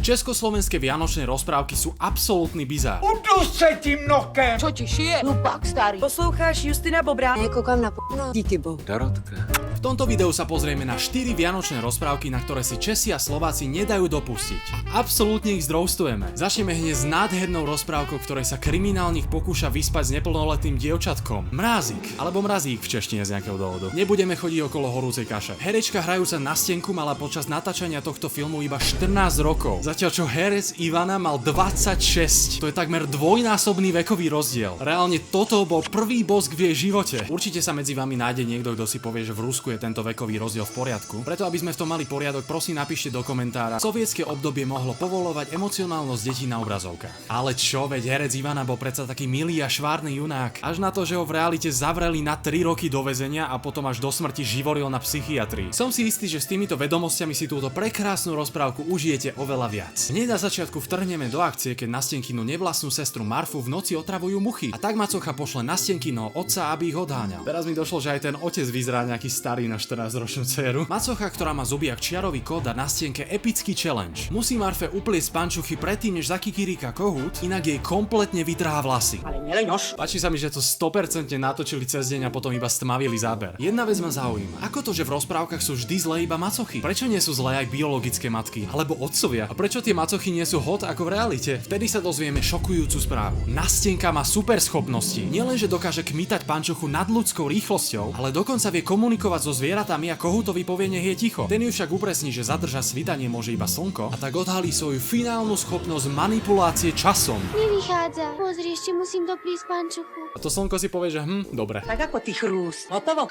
Československé vianočné rozprávky sú absolútny bizár. Udus se tím nokem! Co ti šije? Hlupák starý. Posloucháš Justina Bobra? Nekoukám na p***no. Díky bohu. Dorotka. V tomto videu sa pozrieme na 4 vianočné rozprávky, na ktoré si Česi a Slováci nedajú dopustiť. A absolútne ich zdrojstujeme. Začneme hneď s nádhernou rozprávkou, v ktorej sa kriminálnik pokúša vyspať s neplnoletým dievčatkom. Mrázik, alebo mrazík v češtine z nejakého dôvodu. Nebudeme chodiť okolo horúcej kaše. Herečka hrajúca na stenku mala počas natáčania tohto filmu iba 14 rokov. Zatiaľ čo herec Ivana mal 26. To je takmer dvojnásobný vekový rozdiel. Reálne toto bol prvý bosk v jej živote. Určite sa medzi vami nájde niekto, kto si povie, že v Rusku je tento vekový rozdiel v poriadku. Preto aby sme v tom mali poriadok, prosím napíšte do komentára. Sovietske obdobie mohlo povolovať emocionálnosť detí na obrazovkách. Ale čo, veď herec Ivana bol predsa taký milý a švárny junák. Až na to, že ho v realite zavreli na 3 roky do väzenia a potom až do smrti živoril na psychiatrii. Som si istý, že s týmito vedomosťami si túto prekrásnu rozprávku užijete oveľa viac. Hneď na začiatku vtrhneme do akcie, keď na stenkinu nevlastnú sestru Marfu v noci otravujú muchy. A tak macocha pošle na stenkino otca, aby ich odháňal. Teraz mi došlo, že aj ten otec vyzerá nejaký starý na 14-ročnú dceru. Macocha, ktorá má zuby jak čiarový kód, dá na stienke epický challenge. Musí Marfe upliesť pančuchy predtým, než zakikiríka kohút, inak jej kompletne vytrhá vlasy. Ale neleňoš. Páči sa mi, že to 100% natočili cez deň a potom iba stmavili záber. Jedna vec ma zaujíma. Ako to, že v rozprávkach sú vždy zlé iba macochy? Prečo nie sú zlé aj biologické matky alebo otcovia? A prečo tie macochy nie sú hot ako v realite? Vtedy sa dozvieme šokujúcu správu. Nastenka má super schopnosti. Nielenže dokáže kmitať pančuchu nadľudskou rýchlosťou, ale dokonca vie komunikovať so zvieratami a kohútovi povie, nech je ticho. Ten ju však upresní, že zadržať svitanie môže iba slnko a tak odhalí svoju finálnu schopnosť manipulácie časom. Nevychádza. Pozri, ešte musím doplísť pančuchu. A to slnko si povie, že dobre. Tak ako ty chrúst. Hotovo.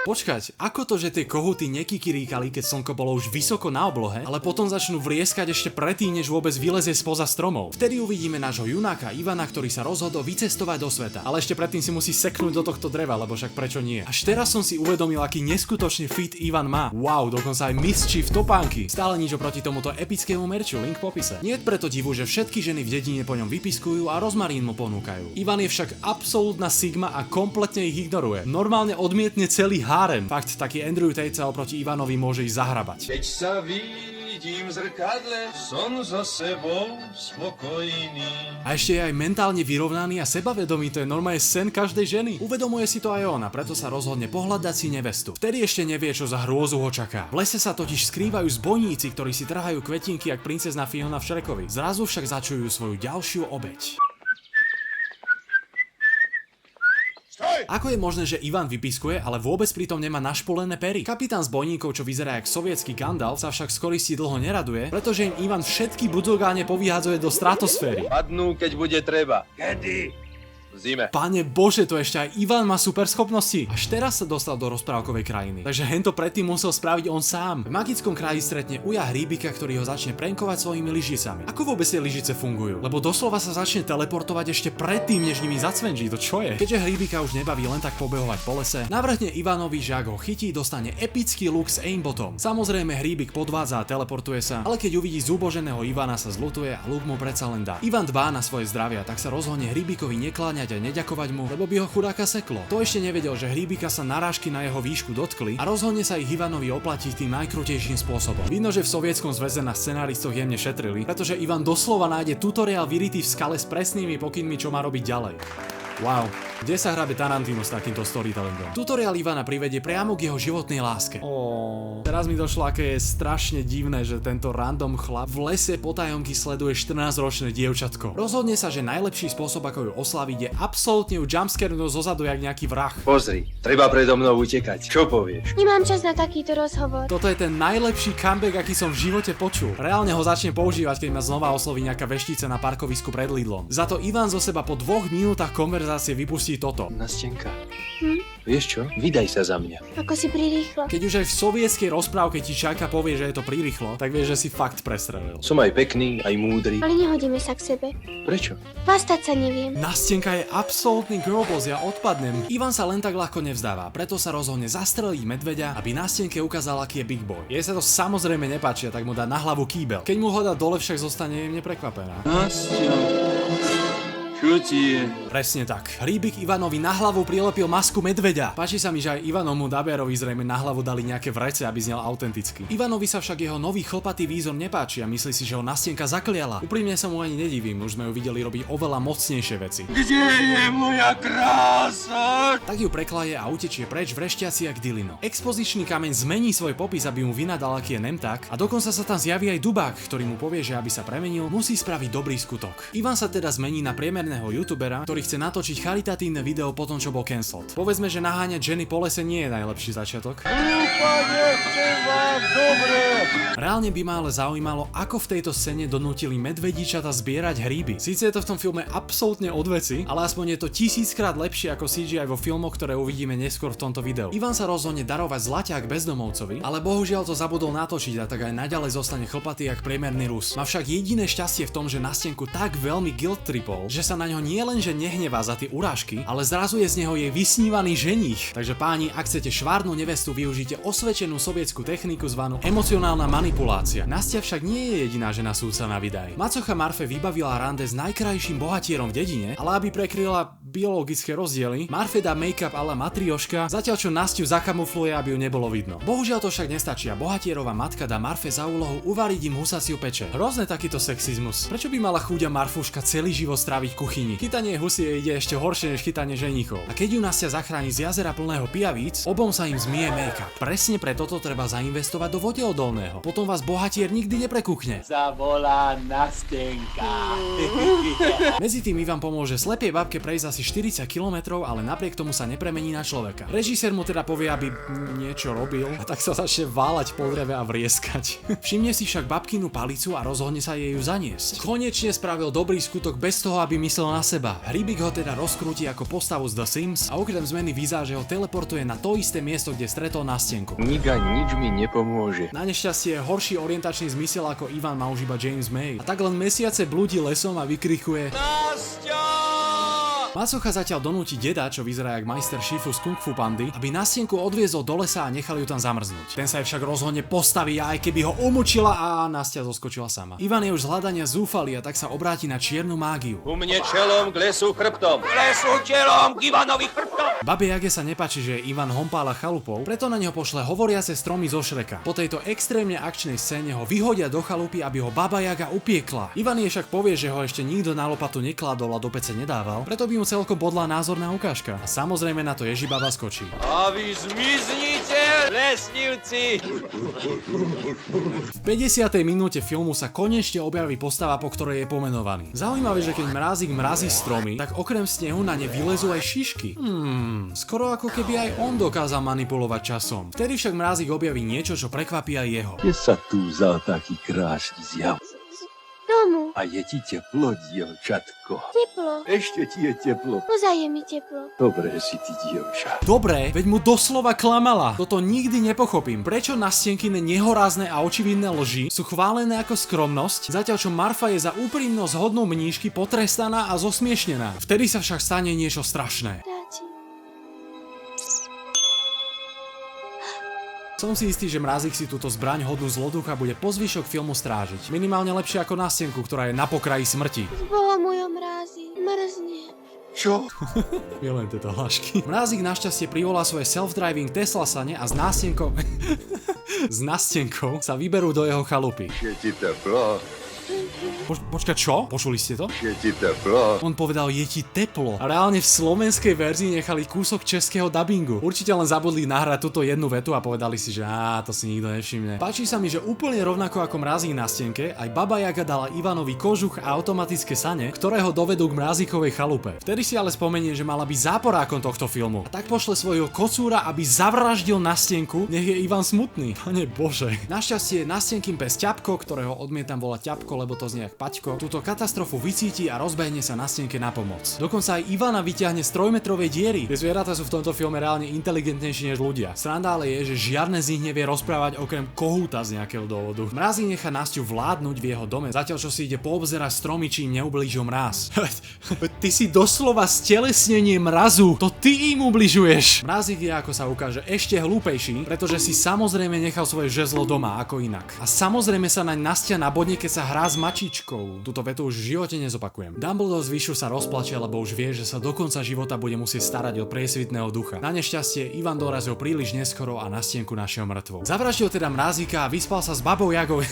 Počkať, ako to, že tie kohúty nekikiríkali, keď slnko bolo už vysoko na oblohe, ale potom začnú vrieskať ešte predtým, než vôbec vylezie spoza stromov? Vtedy uvidíme nášho junáka Ivana, ktorý sa rozhodol vycestovať do sveta, ale ešte predtým si musí seknúť do tohto dreva, lebo však prečo nie? Až teraz som si uvedomil, aký neskutočný fit Ivan má. Wow, dokonca aj mischief topánky. Stále nič oproti tomuto epickému merču, link v popise. Nie je preto divu, že všetky ženy v dedine po ňom vypiskujú a rozmarín mu ponúkajú. Ivan je však absolútna sigma a kompletne ich ignoruje. Normálne odmietne celý hárem. Fakt, taký Andrew Tate sa oproti Ivanovi môže ísť zahrabať. Keď sa vidím v zrkadle, som so sebou spokojný. A ešte je aj mentálne vyrovnaný a sebavedomý, to je normálne sen každej ženy. Uvedomuje si to aj ona, preto sa rozhodne pohľadať si nevestu. Vtedy ešte nevie, čo za hrôzu ho čaká. V lese sa totiž skrývajú zbojníci, ktorí si trhajú kvetinky jak princezna Fiona v Šrekovi. Zrazu však začujú svoju ďalšiu obeť. Ako je možné, že Ivan vypiskuje, ale vôbec pritom nemá našpolené pery? Kapitán zbojníkov, čo vyzerá jak sovietský Gandalf, sa však skoristi dlho neraduje, pretože im Ivan všetky budzogáne povyhádzuje do stratosféry. Padnú, keď bude treba. Kedy? V zime. Pane Bože, to ešte aj Ivan má super schopnosti. Až teraz sa dostal do rozprávkovej krajiny. Takže hento predtým musel spraviť on sám. V magickom kraji stretne Uja hríbika, ktorý ho začne prenkovať svojimi lyžicami. Ako vôbec tie lyžice fungujú? Lebo doslova sa začne teleportovať ešte predtým, než nimi zacvenží. To čo je? Keďže hríbika už nebaví len tak pobehovať po lese, navrhne Ivanovi, že ak ho chytí, dostane epický look s aimbotom. Samozrejme hríbik podvádza a teleportuje sa, ale keď uvidí zúboženého Ivana, sa zľutuje a look mu predsa len dá. Ivan dbá na svoje zdravie, tak sa rozhodne hríbikovi nekláňať a neďakovať mu, lebo by ho chudáka seklo. To ešte nevedel, že hríbika sa narážky na jeho výšku dotkli a rozhodne sa ich Ivanovi oplatiť tým najkrutejším spôsobom. Vidno, že v Sovietskom zväze na scenáristoch jemne šetrili, pretože Ivan doslova nájde tutoriál vyrytý v skale s presnými pokynmi, čo má robiť ďalej. Wow, kde sa hrabe Tarantino s takýmto storytellingom? Tutoriál Ivana privedie priamo k jeho životnej láske. Teraz mi došlo, aké je strašne divné, že tento random chlap v lese potajomky sleduje 14-ročné dievčatko. Rozhodne sa, že najlepší spôsob, ako ju oslaviť, je absolútne ju jumpscarenúť zozadu jak nejaký vrah. Pozri, treba predo mnou utekať. Čo povieš? Nemám čas na takýto rozhovor. Toto je ten najlepší comeback, aký som v živote počul. Reálne ho začne používať, keď ma znova osloví nejaká veštica na parkovisku pred Lidlom. Za to Ivan zo seba po 2 minútach konverzácie vypustí toto. Nastenka. Vieš čo? Vydaj sa za mňa. Ako si prirýchlo. Keď už aj v sovietskej rozprávke ti čaká povie, že je to prirýchlo, tak vieš, že si fakt prestrelil. Som aj pekný, aj múdry. Ale nehodíme sa k sebe. Prečo? Vastať sa neviem. Nastenka je absolútny girlboss, ja odpadnem. Ivan sa len tak ľahko nevzdáva, preto sa rozhodne zastreliť medveďa, aby Nastenke ukázal, aký je big boy. Jej sa to samozrejme nepáči, tak mu dá na hlavu kýbel. Keď mu ho dá dole, však zostane jemne prekvapená. Nastia. Šutí. Presne tak. Hríbik Ivanovi na hlavu prilepil masku medveďa. Páči sa mi, že aj Ivanomu Daberovi zrejme na hlavu dali nejaké vrece, aby znel autenticky. Ivanovi sa však jeho nový chlpatý výzor nepáči a myslí si, že ho Nastienka zakliala. Úprimne sa mu ani nedivím, už sme ju videli robiť oveľa mocnejšie veci. Kde je moja krása? Tak ju preklaje a utečie preč vrešťaci jak Dilino. Expozičný kameň zmení svoj popis, aby mu vynadal, aký je nemták, a dokonca sa tam zjaví aj dubák, ktorý mu povie, že aby sa premenil, musí spraviť dobrý skutok. Ivan sa teda zmení na priemerného youtubera, ktorý chce natočiť charitatívne video po tom, čo bol cancelled. Povedzme, že naháňať ženy po lese nie je najlepší začiatok. Reálne by ma ale zaujímalo, ako v tejto scéne donútili medvedíčata zbierať hríby. Síce je to v tom filme absolútne odveci, ale aspoň je to 1000-krát lepšie ako CGI vo filmoch, ktoré uvidíme neskôr v tomto videu. Ivan sa rozhodne darovať zlaťák bezdomovcovi, ale bohužiaľ to zabudol natočiť a tak aj naďalej zostane chlpatý jak priemerný Rus. Má však jediné šťastie v tom, že Nastienku tak veľmi guilt tripol, že sa na ňo nie len že nehnevá za tie urážky, ale zrazu je z neho jej vysnívaný ženích. Takže páni, ak chcete švárnu nevestu, využite osvedčenú sovietsku techniku zvanú emocionálna manipulácia. Nastia však nie je jediná žena súdca na Vidaj. Macocha Marfe vybavila rande s najkrajším bohatierom v dedine, ale aby prekryla biologické rozdiely, Marfe dá make-up a la Matrioška, zatiaľ čo Nastiu zakamufluje, aby ju nebolo vidno. Bohužiaľ to však nestačí a bohatierová matka dá Marfe za úlohu uvariť im husaciu peče. Hrozné takýto sexizmus. Prečo by mala chúďa Marfuška celý život stráviť v kuchyni? Chytanie husie ide ešte horšie než chytanie ženíchov. A keď ju Nastia zachráni z jazera plného pijavíc, obom sa im zmije make-up. Presne pre toto treba zainvestovať do vodeodolného. Potom vás bohatier nikdy neprekúkne. Zavolá Nastenka. Medzi tým Ivan pomôže slepej babke prejsť asi 40 km, ale napriek tomu sa nepremení na človeka. Režisér mu teda povie, aby niečo robil, a tak sa začne váľať po dreve a vrieskať. Všimne si však babkinu palicu a rozhodne sa jej ju zaniesť. Konečne spravil dobrý skutok bez toho, aby myslel na seba. Hríbik ho teda rozkrúti ako postavu z The Sims a okrem zmeny vizáže ho teleportuje na to isté miesto, kde stretol Nastienku. Niga nič mi nepomôže. Na nešťastie horší orientačný zmysel ako Ivan má už iba James May. A tak len mesiace blúdi lesom a vykrikuje Macocha zatiaľ donúti deda, čo vyzerá jak majster Shifu z Kung Fu Pandy, aby Nastienku odviezol do lesa a nechal ju tam zamrznúť. Ten sa jej však rozhodne postaví a aj keby ho umučila a Nastia zoskočila sama. Ivan je už z hľadania zúfalý a tak sa obráti na čiernu mágiu. U mne čelom k lesu chrbtom. Lesu čelom k Ivanovi chrbtom. Babe Jage sa nepáči, že Ivan hompála chalupou, preto na neho pošle hovoriace stromy zo Šreka. Po tejto extrémne akčnej scéne ho vyhodia do chalupy, aby ho Baba Jaga upiekla. Ivan jej však povie, že ho ešte nikto na lopatu nekladol a do pece nedával, preto by mu celkom bodla názorná ukážka. A samozrejme na to Ježibaba skočí. A vy zmiznite, lesnivci! V 50. minúte filmu sa konečne objaví postava, po ktorej je pomenovaný. Zaujímavé, že keď Mrázik mrazí stromy, tak okrem snehu na ne vylezú aj šišky. Skoro ako keby aj on dokázal manipulovať časom. Vtedy však Mrázik objaví niečo, čo prekvapí aj jeho. Kde sa tu vzal taký krásny zjav? Domu. A je ti teplo, dievčatko? Teplo. Ešte ti je teplo. Ozaj je mi teplo. Dobré si ty, dievča. Dobre, veď mu doslova klamala. Toto nikdy nepochopím. Prečo Nastienkine nehorázne a očividné lži sú chválené ako skromnosť, zatiaľ čo Marfa je za úprimnosť hodnou mníšky potrestaná a zosmiešnená. Vtedy sa však stane niečo strašné. Dáti. Som si istý, že Mrázik si túto zbraň hodnú zloducha bude po zvyšok filmu strážiť. Minimálne lepšie ako Nastienku, ktorá je na pokraji smrti. S Bohom môjho Mrázi. Mrzne. Čo? Milujem tieto hlášky. Mrázik našťastie privolá svoje self-driving Tesla sane a s Nastienkou s Nastienkou sa vyberú do jeho chalupy. Je ti teplo? Počkaj, čo? Počuli ste to? Je ti teplo? On povedal, je ti teplo. A reálne v slovenskej verzii nechali kúsok českého dabingu. Určite len zabudli nahrať túto jednu vetu a povedali si, že to si nikto nevšimne. Páči sa mi, že úplne rovnako ako Mrázik na Nastienke, aj Baba Jaga dala Ivanovi kožuch a automatické sane, ktoré ho dovedú k Mrázikovej chalupe. Vtedy si ale spomenie, že mala byť záporákom tohto filmu. A tak pošle svojho kocúra, aby zavraždil Nastienku, nech je Ivan smutný. Pane Bože. Našťastie Nastienkin pes Ťapko, ktorého odmietam volať Ťapko, lebo to znie jak Paťko, túto katastrofu vycíti a rozbehne sa Nastienke na pomoc. Dokonca aj Ivana vyťahne z 3-metrovej diery. Tie zvieratá sú v tomto filme reálne inteligentnejšie než ľudia. Sranda ale je, že žiadne z nich nevie rozprávať okrem kohúta z nejakého dôvodu. Mrázik nechá Nastiu vládnuť v jeho dome, zatiaľ čo si ide poobzerať stromy, či im neublížil mráz. Ty si doslova stelesnenie mrazu. To ty im ubližuješ. Mrázik je, ako sa ukáže, ešte hlúpejší, pretože si samozrejme nechal svoje žezlo doma, ako inak. A samozrejme sa naň Nastia nabodne, keď sa hrá s mačičkou. Túto vetu už v živote nezopakujem. Dumbledore zvyšu sa rozplače, lebo už vie, že sa do konca života bude musieť starať o priesvitného ducha. Na nešťastie Ivan dorazil príliš neskoro a na stienku našiel mŕtvu. Zavraždil teda mrázika a vyspal sa s babou Jagou.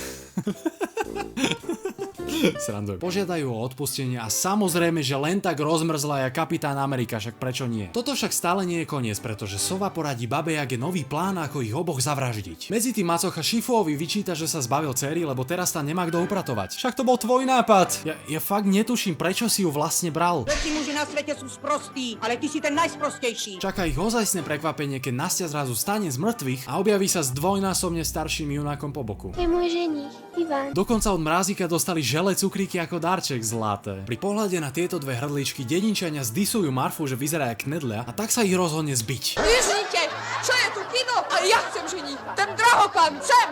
Srandujem. Požiadajú o odpustenie a samozrejme, že len tak rozmrzla je Kapitán Amerika, však prečo nie? Toto však stále nie je koniec, pretože sova poradí babe Jage nový plán, ako ich oboch zavraždiť. Medzi tým macocha Šifuovi vyčíta, že sa zbavil céry, lebo teraz tam nemá kto upratovať. Však to bol tvoj nápad. Ja fakt netuším, prečo si ju vlastne bral. Všetci muži na svete sú sprostí, ale ty si ten najsprostejší. Čaká ich ozajstné prekvapenie, keď Nastia zrazu stane z mŕtvych a objaví sa s dvojnásobne starším junákom po boku. To je môj ženich, Ivan. Dokonca od mrázika dostali žele cukríky ako darček zlaté. Pri pohľade na tieto dve hrdličky dedinčania zdisujú Marfu, že vyzerá jak knedlia a tak sa ich rozhodne zbiť. Vyžnite, čo je tu kino? A ja chcem ženich. Ten drahokam, chcem.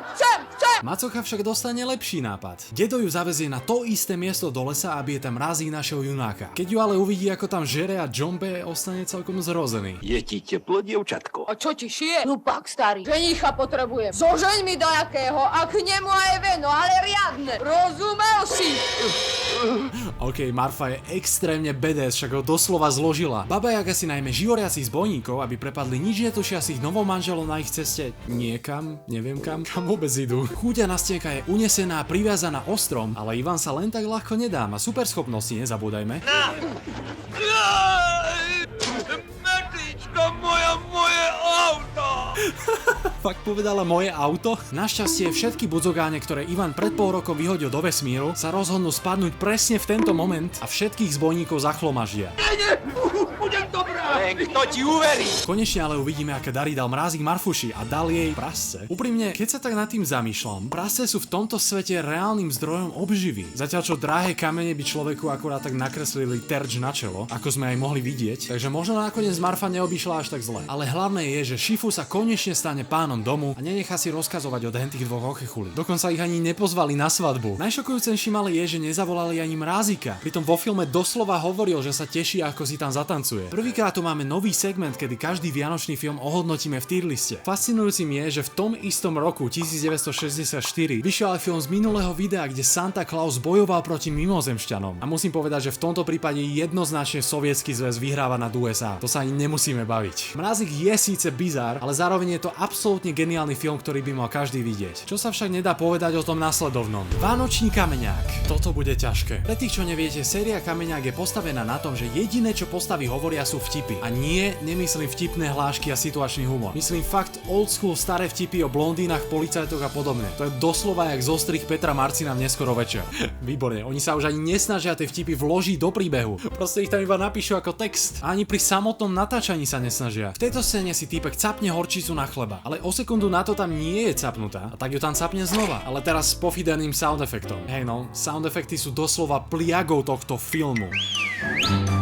Macocha však dostane lepší nápad. Dedo ju zavezie na to isté miesto do lesa, aby je tam mrazík našiel junáka. Keď ju ale uvidí, ako tam žere a Džombe, ostane celkom zrozený. Je ti teplo, dievčatko? A čo ti šije? Hlupak starý. Ženicha potrebujem. Zožeň mi do jakého a k nemu aj veno, ale riadne. Rozumel si? OK, Marfa je extrémne badass, však ho doslova zložila. Baba Jaga si najmä živoriacich zbojníkov, aby prepadli nič netušiacich novomanželov na ich ceste niekam, neviem kam vôbec idú. Chúťa na stienka je unesená a priviazaná ostrom, ale Ivan sa len tak ľahko nedá, má superschopnosti, nezabúdajme. Metlíčka moje auto! Fakt povedala moje auto? Našťastie všetky budzogáne, ktoré Ivan pred pol rokom vyhodil do vesmíru, sa rozhodnú spadnúť presne v tento moment a všetkých zbojníkov zachlomaždia. Budem dobrá! Len kto ti uverí? Konečne ale uvidíme, aké dary dal mrázik Marfuši a dal jej prasce. Úprimne, keď sa tak nad tým zamýšľam, prasce sú v tomto svete reálnym zdrojom obživy. Zatiaľ čo drahé kamene by človeku akurát tak nakreslili terč na čelo, ako sme aj mohli vidieť, takže možno nakoniec Marfa neobyšla až tak zle. Ale hlavné je, že Šifu sa konečne stane pánom domu a nenechá si rozkazovať od hentých dvoch ochechulí. Dokonca ich ani nepozvali na svadbu. Najšokujúcejším ale je, že nezavolali ani mrázika. Pritom vo filme doslova hovoril, že sa teší, ako si tam zatancuje. Prvýkrát tu máme nový segment, kedy každý vianočný film ohodnotíme v tier liste. Fascinujúcim je, že v tom istom roku 1964 vyšiel aj film z minulého videa, kde Santa Claus bojoval proti mimozemšťanom. A musím povedať, že v tomto prípade jednoznačne Sovietsky zväz vyhráva nad USA. To sa ani nemusíme baviť. Mrázik je síce bizár, ale zároveň je to absolútne geniálny film, ktorý by mal každý vidieť. Čo sa však nedá povedať o tom nasledovnom. Vánočný kameňák. Toto bude ťažké. Pre tých, čo neviete, séria Kameňák je postavená na tom, že jediné, čo postavy hovoria, sú vtipy. A nie, nemyslím vtipné hlášky a situačný humor. Myslím fakt old school staré vtipy o blondínach, policajtoch a podobne. To je doslova jak zostrih Petra Marcina v neskoro večer. Výborne, oni sa už ani nesnažia tie vtipy vložiť do príbehu. Proste ich tam iba napíšu ako text. A ani pri samotnom natáčaní sa nesnažia. V tejto scéne si týpek capne horčicu na chleba, ale o sekundu na to tam nie je capnutá a tak ju tam capne znova. Ale teraz s pofiderným sound efektom. Hej no, sound efekty sú doslova pliagou tohto filmu.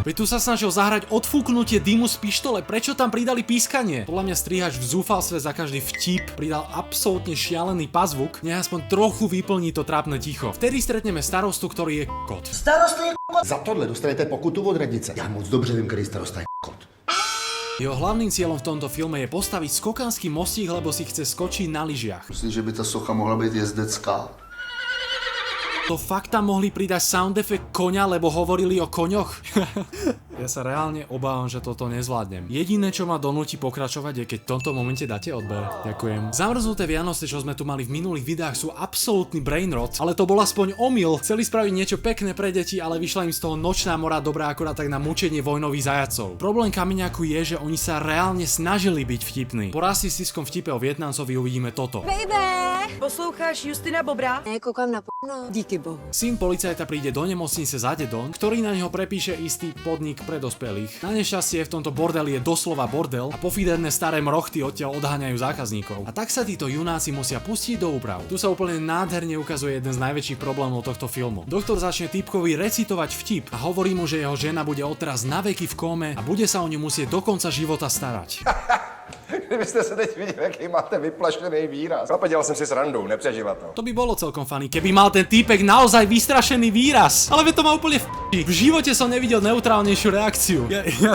Veď tu sa snažil zahrať odfúknutie dymu z pištole, prečo tam pridali pískanie? Podľa mňa strihač v zúfalstve za každý vtip pridal absolútne šialený pazvuk, nech aspoň trochu vyplní to trápne ticho. Vtedy stretneme starostu, ktorý je kot. Starosta je kot. Za tohle dostanete pokutu od radnice. Já moc dobře vím, který starosta je kot. Jeho hlavným cieľom v tomto filme je postaviť skokanský mostík, lebo si chce skočiť na lyžiach. Myslím, že by ta socha mohla být jezdecká. To fakt tam mohli pridať sound effect koňa, lebo hovorili o koňoch? Ja sa reálne obávam, že toto nezvládnem. Jediné, čo ma donúti pokračovať, je keď v tomto momente dáte odber. Ďakujem. Zamrznuté Vianoce, čo sme tu mali v minulých videách, sú absolútny brainrot, ale to bol aspoň omyl. Chceli spraviť niečo pekné pre deti, ale vyšla im z toho nočná mora dobrá akurát tak na mučenie vojnových zajacov. Problém Kameňáku je, že oni sa reálne snažili byť vtipní. Po rasistickom vtipe o Vietnamcovi uvidíme toto. Baby! Posloucháš Justina Bobra? Nekoukám na p***no. Díky bohu. Syn policajta príde do nemocnice za dedom, ktorý na neho prepíše istý podnik pre dospelých. Na nešťastie v tomto bordeli je doslova bordel a pofiderné staré mrochty odtiaľ odháňajú zákazníkov. A tak sa títo junáci musia pustiť do úprav. Tu sa úplne nádherne ukazuje jeden z najväčších problémov tohto filmu. Doktor začne typkovi recitovať vtip a hovorí mu, že jeho žena bude odteraz naveky v kóme a bude sa o ňu musieť do konca života starať. Kdybyste se teď viděli, jaký máte vyplašený výraz. Dělal jsem si srandu, nepřežila to. To by bolo celkom funny, keby mal ten týpek naozaj vystrašený výraz. Ale to má úplne V živote som nevidel neutrálnejšiu reakciu.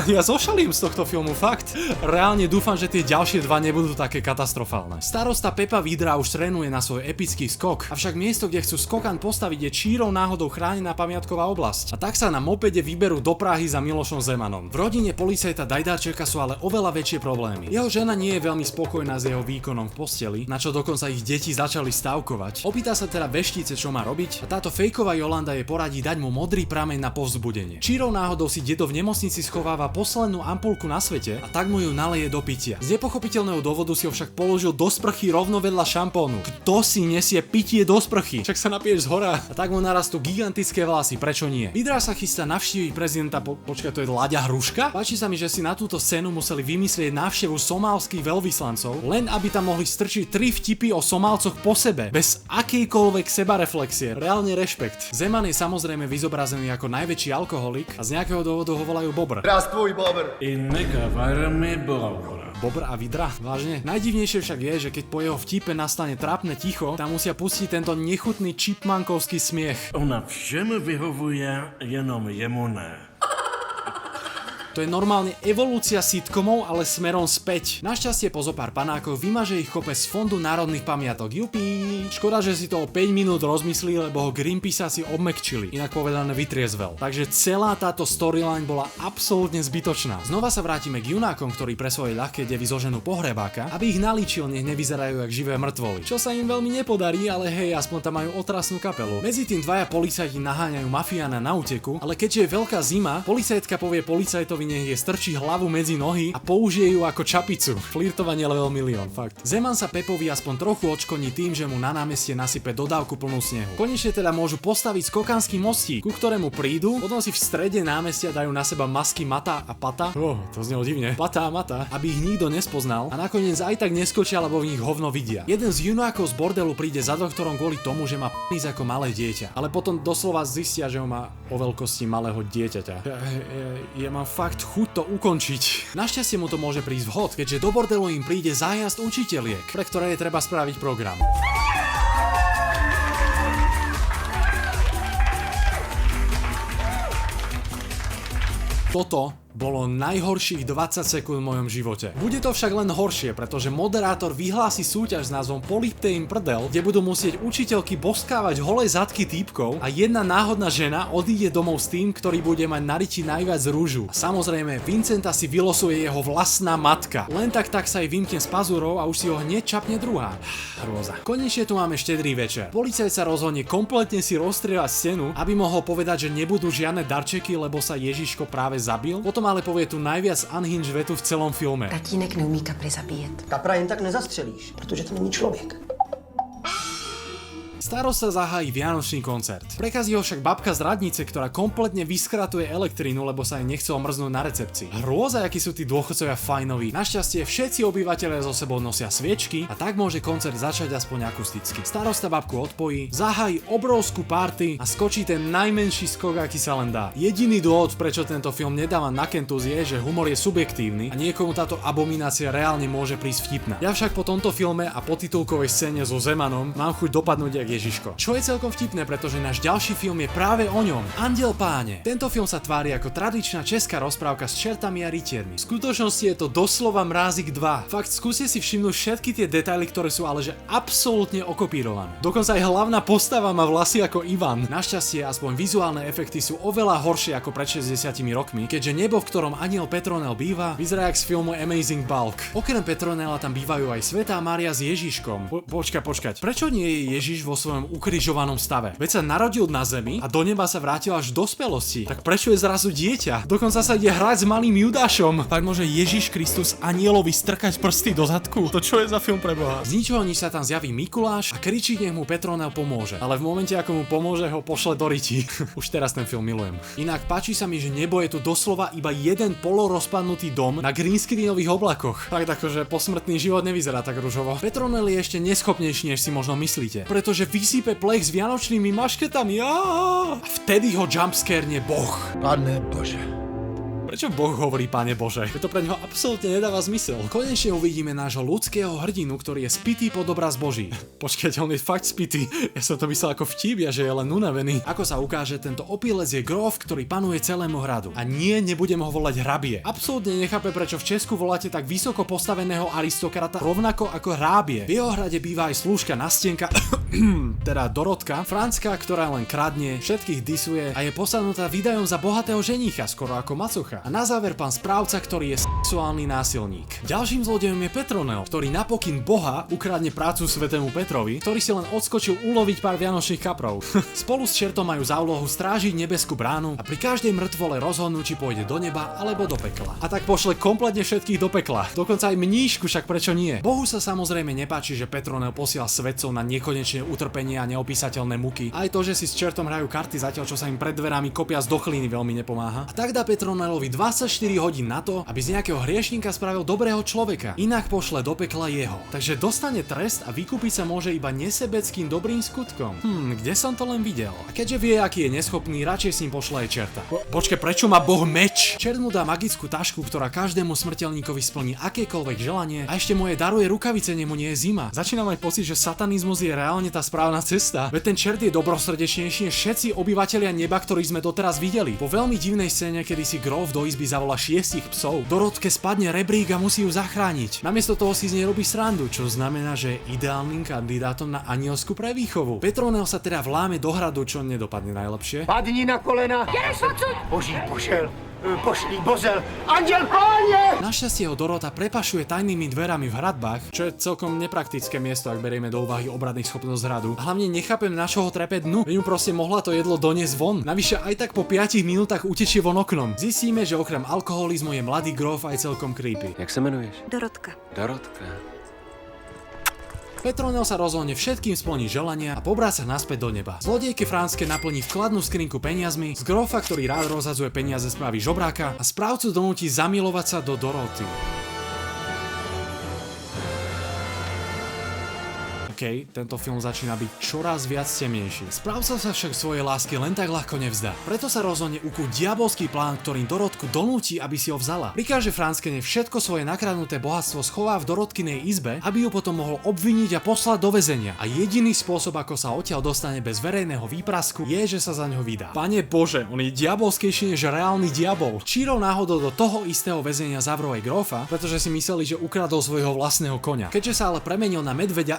Ja zošalím z tohto filmu, fakt. Reálne dúfam, že tie ďalšie dva nebudú také katastrofálne. Starosta Pepa Vidra už trénuje na svoj epický skok, avšak miesto, kde chcú skokan postaviť, je čírou náhodou chránená pamiatková oblasť. A tak sa na mopede vyberú do Prahy za Milošom Zemanom. V rodine policajta Dajdáčeka sú ale oveľa väčšie problémy. Jeho žena nie je veľmi spokojná s jeho výkonom v posteli, na čo dokonca ich deti začali stavkovať. Opýta sa teda veštice, čo má robiť, a táto fejková Jolanda jej poradí dať mu modrý prameň na povzbudenie. Čírou náhodou si dedo v nemocnici schováva poslednú ampulku na svete a tak mu ju naleje do pitia. Z nepochopiteľného dôvodu si ho však položil do sprchy rovno vedľa šampónu. Kto si nesie pitie do sprchy? Však sa napieš zhora. A tak mu narastú gigantické vlasy, prečo nie? Vidra sa chystá navštíviť prezidenta, počkaj, to je Láďa Hruška? Páči sa mi, že si na túto scénu museli vymyslieť návštevu somálskych veľvyslancov, len aby tam mohli strčiť 3 vtipy o Somálcoch po sebe, bez akejkoľvek sebareflexie. Reálne rešpekt. Zeman je samozrejme vyzobrazený ako najväčší alkoholik a z nejakého dôvodu ho volajú Bobr. Zdravstvuj, Bobr. Bobr a Vidra? Vážne? Najdivnejšie však je, že keď po jeho vtipe nastane trápne ticho, tam musia pustiť tento nechutný chipmankovský smiech. Ona všem vyhovuje, jenom jemu ne. To je normálne evolúcia sitcomov, ale smerom späť. Našťastie po zopár panákov vymaže ich kope z Fondu národných pamiatok. Jupí. Škoda, že si to o 5 minút rozmyslí, lebo ho Greenpeace si obmekčili. Inak povedané vytriezvel. Takže celá táto storyline bola absolútne zbytočná. Znova sa vrátime k junákom, ktorí pre svoje ľahké devy zoženú pohrebáka, aby ich nalíčil, nech nevyzerajú jak živé mŕtvoly. Čo sa im veľmi nepodarí, ale hej, aspoň tam majú otrasnú kapelu. Medzi tým dvaja policajti naháňajú mafiána na úteku, ale keďže je veľká zima, policajtka povie policajtovi, nech je strčí hlavu medzi nohy a použije ju ako čapicu. Flirtovanie level milión, fakt. Zeman sa Pepovi aspoň trochu odškodní tým, že mu na námestie nasype dodávku plnú snehu. Konečne teda môžu postaviť skokanský mostík, ku ktorému prídu, potom si v strede námestia dajú na seba masky Mata a Pata. To znelo divne. Pata a Mata, aby ich nikto nespoznal a nakoniec aj tak neskočia, lebo v nich hovno vidia. Jeden z junákov z bordelu príde za doktorom kvôli tomu, že má penis ako malé dieťa, ale potom doslova zistia, že ho má o veľkosti malého dieťaťa. Ja mám fakt chuť to ukončiť. Našťastie mu to môže prísť vhod, keďže do bordelu im príde zájazd učiteľiek, pre ktoré je treba spraviť program. Toto bolo najhorších 20 sekúnd v mojom živote. Bude to však len horšie, pretože moderátor vyhlási súťaž s názvom Polípte im prdel, kde budú musieť učiteľky boskávať holé zadky týpkov a jedna náhodná žena odíde domov s tým, ktorý bude mať na riti najviac rúžu. A samozrejme, Vincenta si vylosuje jeho vlastná matka. Len tak sa jej vymkne z pazúrov a už si ho hneď čapne druhá. Hrôza. Konečne tu máme štedrý večer. Policajt sa rozhodne kompletne si rozstrieľať stenu, aby mohol povedať, že nebudú žiadne darčeky, lebo sa Ježiško práve zabil. Potom ale povie tu najviac unhinged vetu v celom filme. Tatínek neumí kapry zabíjet. Kapra jen tak nezastřelíš, protože to není člověk. Starosta zahájí vianočný koncert. Prekazí ho však babka z radnice, ktorá kompletne vyskratuje elektrínu, lebo sa jej nechcelo mrznúť na recepcii. Hrôza, akí sú tí dôchodcovia fajnoví. Našťastie všetci obyvatelia so sebou nosia sviečky a tak môže koncert začať aspoň akusticky. Starosta babku odpojí, zahájí obrovskú party a skočí ten najmenší skok, aký sa len dá. Jediný dôvod, prečo tento film nedáva na kentus, je, že humor je subjektívny a niekomu táto abominácia reálne môže prísť vtipná. Ja však po tomto filme a po titulkovej scéne so Zemanom mám chuť dopadnúť jak Ježiško. Čo je celkom vtipné, pretože náš ďalší film je práve o ňom. Andiel páne. Tento film sa tvári ako tradičná česká rozprávka s čertami a rytiermi. V skutočnosti je to doslova Mrázik 2. Fakt, skúste si všimnúť všetky tie detaily, ktoré sú ale že absolútne okopírované. Dokonca aj hlavná postava má vlasy ako Ivan. Našťastie aspoň vizuálne efekty sú oveľa horšie ako pred 60 rokmi, keďže nebo, v ktorom aniel Petronel býva, vyzerá jak z filmu Amazing Bulk. Okrem Petronela tam bývajú aj Svätá Mária s Ježiškom. Počkať. Prečo nie je Ježiš vo svojom ukrižovanom stave? Veď sa narodil na zemi a do neba sa vrátil až v dospelosti. Tak prečo je zrazu dieťa? Dokonca sa ide hrať s malým Judášom. Tak môže Ježiš Kristus anielovi strkať prsty do zadku? To čo je za film pre Boha? Z ničoho nič sa tam zjaví Mikuláš a kričí, nech mu Petronel pomôže. Ale v momente, ako mu pomôže, ho pošle do riti. Už teraz ten film milujem. Inak páči sa mi, že nebo je tu doslova iba jeden polorozpadnutý dom na greenscreenových oblakoch. Tak akože posmrtný život nevyzerá tak ružovo. Petronel je ešte neschopnejší, než si možno myslíte, pretože vysype plech s vianočnými mašketami. A vtedy ho jumpscarene Boh. Pane Bože. Prečo Boh hovorí Pane Bože? To pre neho absolútne nedáva zmysel. Konečne uvidíme nášho ľudského hrdinu, ktorý je spitý pod obraz Boží. Počkajte, on je fakt spitý. Ja som to myslel ako vtip, že je len unavený. Ako sa ukáže, tento opilec je gróf, ktorý panuje celému hradu. A nie, nebudem ho volať hrabie. Absolútne nechápe, prečo v Česku voláte tak vysoko postaveného aristokrata rovnako ako hrábie. V jeho hrade býva aj slúžka Nastenka, teda Dorotka, Francka, ktorá len kradne, všetkých disuje a je posadnutá výdajom za bohatého ženícha, skoro ako macocha. A na záver pán správca, ktorý je sexuálny násilník. Ďalším zlodejom je Petronel, ktorý napokyn Boha ukradne prácu svätému Petrovi, ktorý si len odskočil uloviť pár vianočných kaprov. Spolu s čertom majú za úlohu strážiť nebeskú bránu a pri každej mŕtvole rozhodnú, či pôjde do neba alebo do pekla. A tak pošle kompletne všetkých do pekla. Dokonca aj mníšku, však prečo nie? Bohu sa samozrejme nepáči, že Petronel posiela svedcov na nekonečné utrpenie a neopísateľné muky. Aj to, že si s čertom hrajú karty zatiaľ, čo sa im pred dverami kopia z dochliny, veľmi nepomáha. A tak dá Petronelovi 24 hodín na to, aby z nejakého hriešníka spravil dobrého človeka. Inak pošle do pekla jeho. Takže dostane trest a vykúpiť sa môže iba nesebeckým dobrým skutkom. Kde som to len videl? A keďže vie, aký je neschopný, radšej s ním pošle aj čerta. Počkaj, prečo má Boh meč? Čert mu dá magickú tašku, ktorá každému smrteľníkovi splní akékoľvek želanie a ešte mu je daruje rukavice, nemu nie je zima. Začínam mať pocit, že satanizmus je reálne tá správna cesta. Veď ten čert je dobrosrdečnejší než všetci obyvatelia neba, ktorých sme doteraz videli. Po veľmi divnej scéne, kedy si gróf do izby zavolá 6 psov, Dorotke spadne rebrík a musí ju zachrániť. Namiesto toho si z nej robí srandu, čo znamená, že je ideálnym kandidátom na anielsku prevýchovu. Petronel sa teda vláme do hradu, čo nedopadne najlepšie. Padni na kolena. Boží pošel, pošlí Bozel, anděl páně! Našťastie ho Dorota prepašuje tajnými dverami v hradbách, čo je celkom nepraktické miesto, ak berieme do úvahy obradných schopnosť hradu. A hlavne nechápem, na čo ho trepe dnu, veď mu proste mohla to jedlo doniesť von. Navyše aj tak po 5 minútach utečie von oknom. Zistíme, že okrem alkoholizmu je mladý gróf aj celkom creepy. Jak se jmenuješ? Dorotka. Dorotka. Petronel sa rozhodne všetkým splní želania a pobráca naspäť do neba. Zlodejke Franske naplní vkladnú skrinku peniazmi, z grófa, ktorý rád rozhadzuje peniaze, spraví žobráka a správcu donúti zamilovať sa do Doroty. Tento film začína byť čoraz viac temnejší. Správca sa však svojej lásky len tak ľahko nevzdá. Preto sa rozhodne ukúť diabolský plán, ktorým Dorotku donúti, aby si ho vzala. Prikáže Franskene všetko svoje nakradnuté bohatstvo schová v Dorotkinej izbe, aby ju potom mohol obviniť a poslať do väzenia. A jediný spôsob, ako sa odtiaľ dostane bez verejného výprasku, je, že sa za ňo vydá. Pane Bože, on je diabolskejší než reálny diabol. Čírov náhodou do toho istého väzenia zavrú aj grófa, pretože si mysleli, že ukradol svojho vlastného koňa. Keďže sa ale premenil na medveďa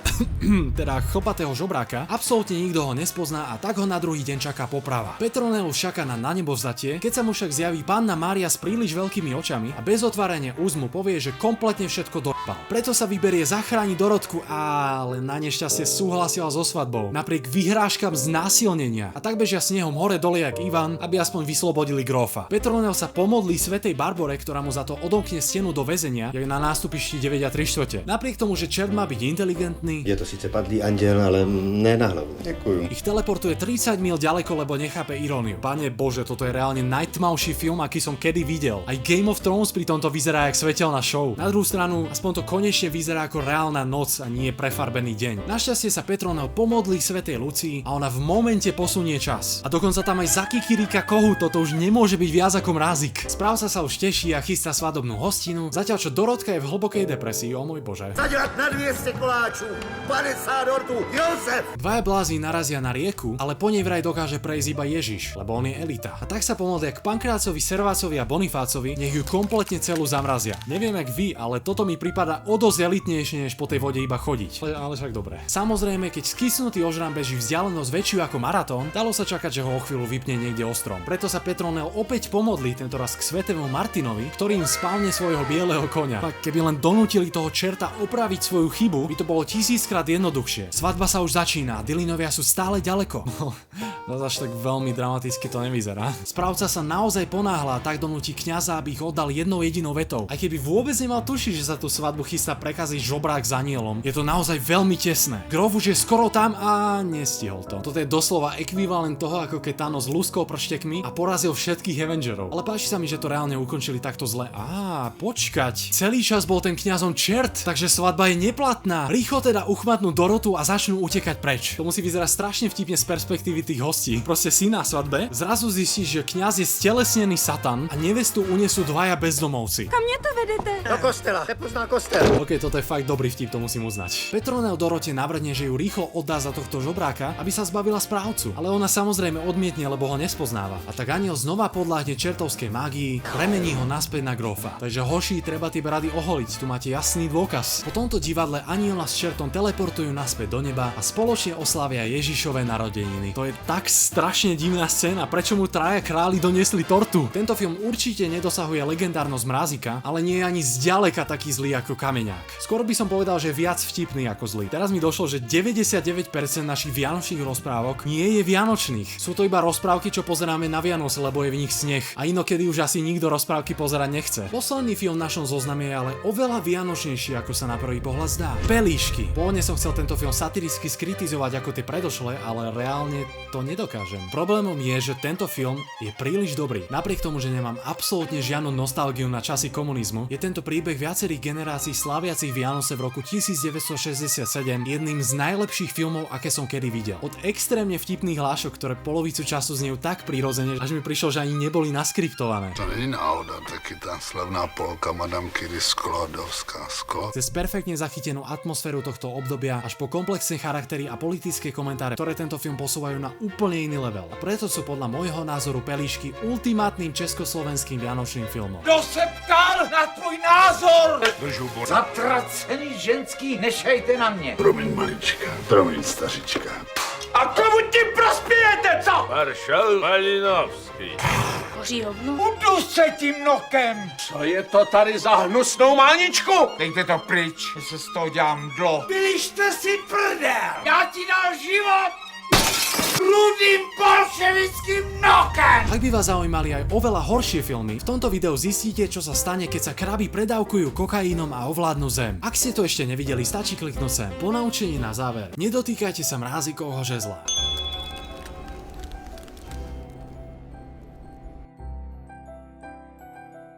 teda chlpatého žobráka, absolútne nikto ho nespozná a tak ho na druhý deň čaká poprava. Petronel čaká na nebovzatie, keď sa mu však zjaví panna Mária s príliš veľkými očami a bez otvárania úst mu povie, že kompletne všetko dopal. Preto sa vyberie zachrániť Dorotku, ale na nešťastie súhlasila so svadbou, napriek vyhrážkam znásilnenia. A tak bežia snehom hore dole jak Ivan, aby aspoň vyslobodili grófa. Petronel sa pomodlí svätej Barbore, ktorá mu za to odomkne stenu do väzenia, jak na nástupišti 9 3/4. Napriek tomu, že čert má byť inteligentný, Je to síce padlý anděl, ale ne na hlavu. Děkuju. ich teleportuje 30 mil ďaleko, lebo nechápe iróniu. Pane Bože, toto je reálne najtmavší film, aký som kedy videl. Aj Game of Thrones pri tomto vyzerá jak svetelná show. Na druhú stranu, aspoň to konečne vyzerá ako reálna noc a nie prefarbený deň. Našťastie sa Petronel pomodlí svätej Lucii a ona v momente posunie čas. A dokonca tam aj zakikirika kohút, toto už nemôže byť viac ako mrázik. Správca sa už teší a chystá svadobnú hostinu, zatiaľ čo Dorotka je v hlbokej depresii, o môj Bože. Zadělat na 200 koláčů, 50 dortů, Josef! Dvaja blázni narazia na rieku, ale po nej vraj dokáže prejsť iba Ježiš, lebo on je elita. A tak sa pomodlia k Pankrácovi, Servácovi a Bonifácovi, nech ju kompletne celú zamrazia. Neviem jak vy, ale toto mi pripadá o dosť elitnejšie, než po tej vode iba chodiť. Ale však dobre. Samozrejme, keď skysnutý ožran beží vzdialenosť väčšiu ako maratón, dalo sa čakať, že ho o chvíľu vypne niekde ostrom. Preto sa Petronel opäť pomodlí, tentoraz k svätému Martinovi, ktorý im spálne svojho bieleho koňa. Tak keby len donútili toho čerta opraviť svoju chybu, by to bolo 1000-krát jednoduchšie. Svadba sa už začína, Dylanovia sú stále ďaleko. No zase tak veľmi dramaticky to nevyzerá. Správca sa naozaj ponáhla a tak donúti kňaza, aby ich oddal jednou jedinou vetou. Aj keby vôbec nemal tušiť, že sa tú svadbu chystá prekaziť žobrák s anielom, je to naozaj veľmi tesné. Gróf už je skoro tam a nestihol to. Toto je doslova ekvivalent toho, ako keď Thanos lúskol prštekmi a porazil všetkých Avengerov. Ale páči sa mi, že to reálne ukončili takto zle. Počkať. Celý čas bol ten kňazom čert, takže svadba je neplatná. Rýchlo teda uchmatnú napadnú Dorotu a začnú utekať preč. To musí vyzerať strašne vtipne z perspektívy tých hostí. Proste si na svadbe, zrazu zistíš, že kňaz je stelesnený satan a nevestu unesú dvaja bezdomovci. Kam mě to vedete? Do kostela, nepoznal kostel. OK, toto je fakt dobrý vtip, to musím uznať. Petronel Dorote navrhne, že ju rýchlo oddá za tohto žobráka, aby sa zbavila správcu. Ale ona samozrejme odmietne, lebo ho nespoznáva. A tak aniel znova podľahne čertovskej mágii, premení ho naspäť na grófa. Takže hoši, treba tie brady oholiť, tu máte jasný dôkaz. Po tomto divadle aniela s čertom teleportujú naspäť do neba a spoločne oslavia Ježišove narodeniny. To je tak strašne divná scéna, prečo mu traja králi doniesli tortu. Tento film určite nedosahuje legendárnosť Mrázika, ale nie je ani zďaleka taký zlý ako Kameňák. Skôr by som povedal, že je viac vtipný ako zlý. Teraz mi došlo, že 99% našich vianočných rozprávok nie je vianočných. Sú to iba rozprávky, čo pozeráme na Vianoce, lebo je v nich sneh. A inokedy už asi nikto rozprávky pozerať nechce. Posledný film v našom zozname je ale oveľa vianočnejší, ako sa na prvý pohľad zdá. Pelíšky. Pôvodne som chcel tento film satiricky skritizovať ako tie predošlé, ale reálne to nedokážem. Problémom je, že tento film je príliš dobrý. Napriek tomu, že nemám absolútne žiadnu nostalgiu na časy komunizmu, je tento príbeh viacerých generácií sláviacich Vianoce v roku 1967 jedným z najlepších filmov, aké som kedy videl. Od extrémne vtipných hlášok, ktoré polovicu času znejú tak prirodzene, až mi prišlo, že ani neboli naskriptované. To není náhoda, taky tá slavná polka Madame Curie Sklodovská sklo. Cez perfektne zachytenú atmosféru tohto obdobia až po komplexné charaktery a politické komentáre, ktoré tento film posúvajú na úplne iný level. A preto sú podľa môjho názoru Pelíšky ultimátnym československým vianočným filmom. Kdo se ptal na tvůj názor? Zatracený ženský, nešejte na mě. Promiň malička, promiň stařička. A komu tím prospějete, co? Maršal Malinovský. Hoří hovno. Udu se tím nokem. Co je to tady za hnusnou máničku? Dejte to pryč, že se z toho dělám dlo. Vylište si prdel. Já ti dal život. Rudým bolševickým nokem! Ak by vás zaujímali aj oveľa horšie filmy, v tomto videu zistíte, čo sa stane, keď sa kraby predávkujú kokaínom a ovládnu zem. Ak ste to ešte nevideli, stačí kliknúť sem. Ponaučenie na záver. Nedotýkajte sa mrázikovho žezla.